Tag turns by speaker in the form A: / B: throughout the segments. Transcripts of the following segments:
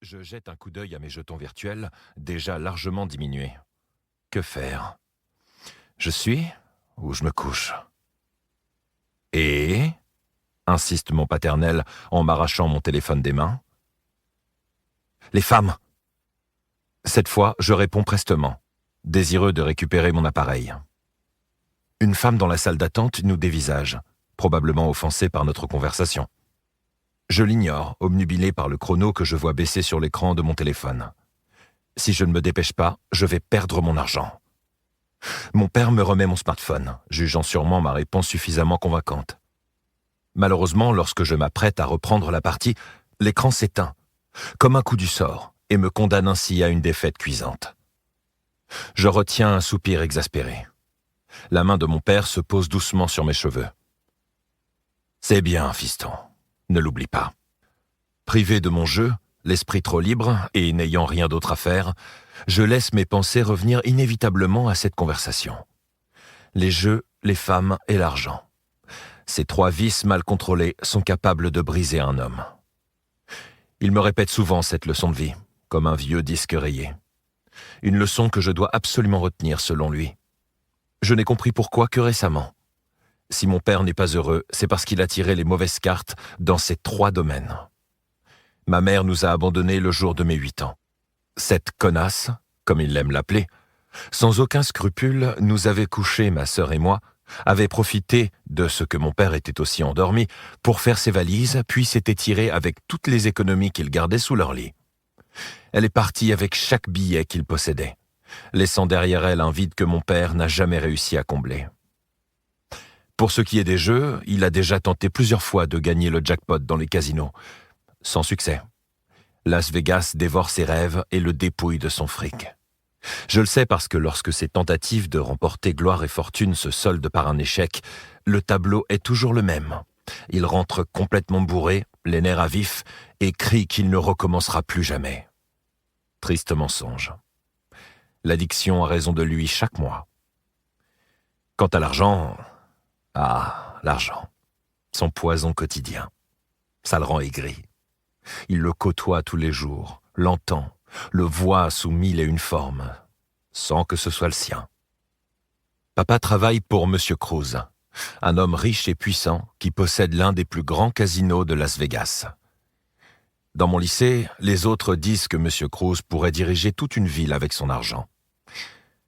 A: Je jette un coup d'œil à mes jetons virtuels, déjà largement diminués. Que faire? Je suis ou je me couche? Et insiste mon paternel en m'arrachant mon téléphone des mains. Les femmes! Cette fois, je réponds prestement, désireux de récupérer mon appareil. Une femme dans la salle d'attente nous dévisage, probablement offensée par notre conversation. Je l'ignore, obnubilé par le chrono que je vois baisser sur l'écran de mon téléphone. Si je ne me dépêche pas, je vais perdre mon argent. Mon père me remet mon smartphone, jugeant sûrement ma réponse suffisamment convaincante. Malheureusement, lorsque je m'apprête à reprendre la partie, l'écran s'éteint, comme un coup du sort, et me condamne ainsi à une défaite cuisante. Je retiens un soupir exaspéré. La main de mon père se pose doucement sur mes cheveux. « C'est bien, fiston, ne l'oublie pas. » Privé de mon jeu, l'esprit trop libre et n'ayant rien d'autre à faire, je laisse mes pensées revenir inévitablement à cette conversation. Les jeux, les femmes et l'argent. Ces trois vices mal contrôlés sont capables de briser un homme. Il me répète souvent cette leçon de vie, comme un vieux disque rayé. Une leçon que je dois absolument retenir selon lui. Je n'ai compris pourquoi que récemment. Si mon père n'est pas heureux, c'est parce qu'il a tiré les mauvaises cartes dans ces trois domaines. Ma mère nous a abandonnés le jour de mes 8 ans. Cette connasse, comme il aime l'appeler, sans aucun scrupule, nous avait couchés, ma sœur et moi, avait profité de ce que mon père était aussi endormi pour faire ses valises, puis s'était tiré avec toutes les économies qu'il gardait sous leur lit. Elle est partie avec chaque billet qu'il possédait, laissant derrière elle un vide que mon père n'a jamais réussi à combler. Pour ce qui est des jeux, il a déjà tenté plusieurs fois de gagner le jackpot dans les casinos, sans succès. Las Vegas dévore ses rêves et le dépouille de son fric. Je le sais parce que lorsque ses tentatives de remporter gloire et fortune se soldent par un échec, le tableau est toujours le même. Il rentre complètement bourré, les nerfs à vif, et crie qu'il ne recommencera plus jamais. Triste mensonge. L'addiction a raison de lui chaque mois. Quant à l'argent, l'argent, son poison quotidien. Ça le rend aigri. Il le côtoie tous les jours, l'entend, le voit sous 1001 formes, sans que ce soit le sien. Papa travaille pour Monsieur Cruz, un homme riche et puissant qui possède l'un des plus grands casinos de Las Vegas. Dans mon lycée, les autres disent que Monsieur Cruz pourrait diriger toute une ville avec son argent.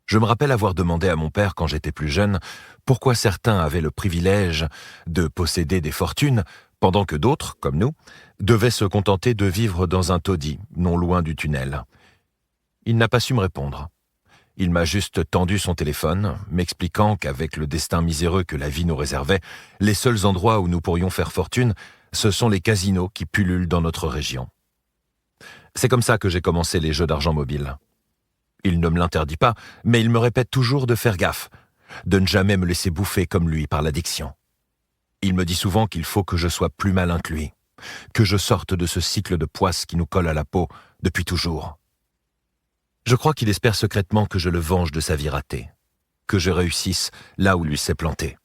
A: Je me rappelle avoir demandé à mon père quand j'étais plus jeune pourquoi certains avaient le privilège de posséder des fortunes pendant que d'autres, comme nous, devaient se contenter de vivre dans un taudis, non loin du tunnel. Il n'a pas su me répondre. Il m'a juste tendu son téléphone, m'expliquant qu'avec le destin miséreux que la vie nous réservait, les seuls endroits où nous pourrions faire fortune, ce sont les casinos qui pullulent dans notre région. C'est comme ça que j'ai commencé les jeux d'argent mobile. Il ne me l'interdit pas, mais il me répète toujours de faire gaffe, de ne jamais me laisser bouffer comme lui par l'addiction. Il me dit souvent qu'il faut que je sois plus malin que lui, que je sorte de ce cycle de poisse qui nous colle à la peau depuis toujours. Je crois qu'il espère secrètement que je le venge de sa vie ratée, que je réussisse là où lui s'est planté.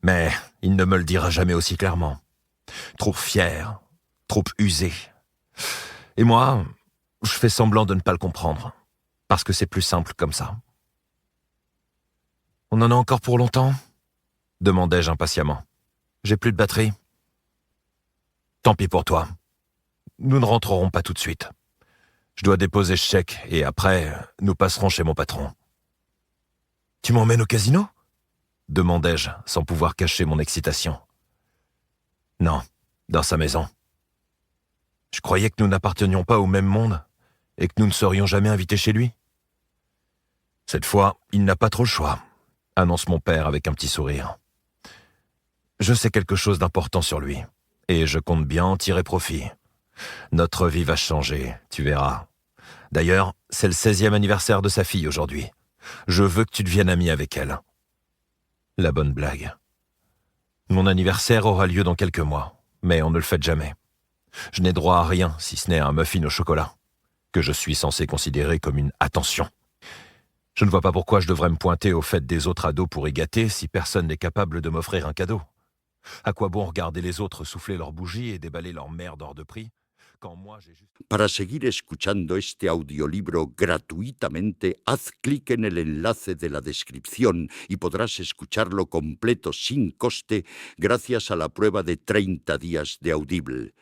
A: Mais il ne me le dira jamais aussi clairement. Trop fier, trop usé. Et moi, je fais semblant de ne pas le comprendre, parce que c'est plus simple comme ça. « On en a encore pour longtemps ?» demandai-je impatiemment. « J'ai plus de batterie. » « Tant pis pour toi. Nous ne rentrerons pas tout de suite. Je dois déposer ce chèque et après, nous passerons chez mon patron. »« Tu m'emmènes au casino ?» demandai-je, sans pouvoir cacher mon excitation. « Non, dans sa maison. Je croyais que nous n'appartenions pas au même monde et que nous ne serions jamais invités chez lui. » « Cette fois, il n'a pas trop le choix, » annonce mon père avec un petit sourire. « Je sais quelque chose d'important sur lui, et je compte bien en tirer profit. Notre vie va changer, tu verras. D'ailleurs, c'est le 16e anniversaire de sa fille aujourd'hui. Je veux que tu deviennes ami avec elle. » La bonne blague. Mon anniversaire aura lieu dans quelques mois, mais on ne le fête jamais. Je n'ai droit à rien si ce n'est un muffin au chocolat, que je suis censé considérer comme une attention. Je ne vois pas pourquoi je devrais me pointer aux fêtes des autres ados pour y gâter si personne n'est capable de m'offrir un cadeau. À quoi bon regarder les autres souffler leurs bougies et déballer leur merde hors de prix quand moi j'ai juste...
B: Para seguir escuchando este audiolibro gratuitamente, haz clic en el enlace de la descripción y podrás escucharlo completo sin coste gracias a la prueba de 30 días de Audible.